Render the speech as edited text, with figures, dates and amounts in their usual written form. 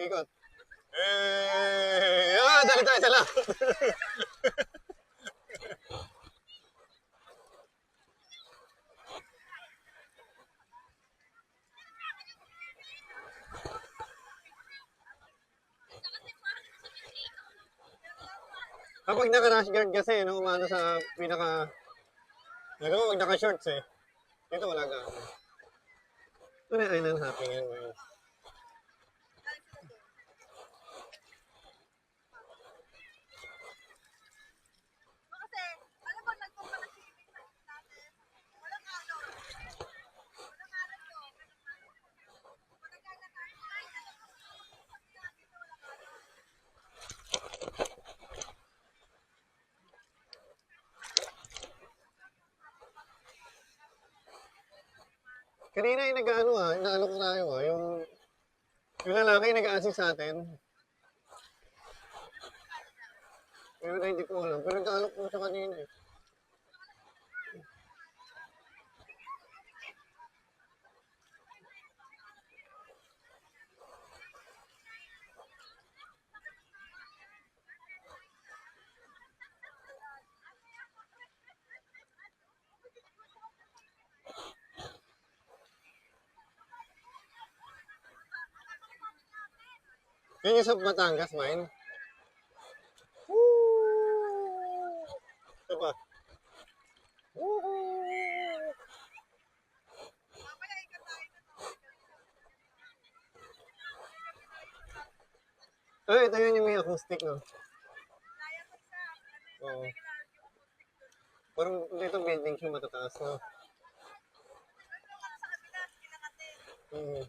Ikot. Dali tayo sa lang. Kapag naka-rash guard kasi, no, umano sa pinaka... Nagawa, wag naka-shorts eh. Dito wala ka. Ito na island hopping yan, guys. Kanina yung nag-ano inaano ko tayo yung lalaki nag-assist sa atin. Pero hindi ko alam. Pero nag-alok ko sa kanina eh. Yun yung sa Batangas, mine. Ito pa. Ay, ito yun yung may acoustic, no? Oo. Parang dito building siya matataas, no? Mm.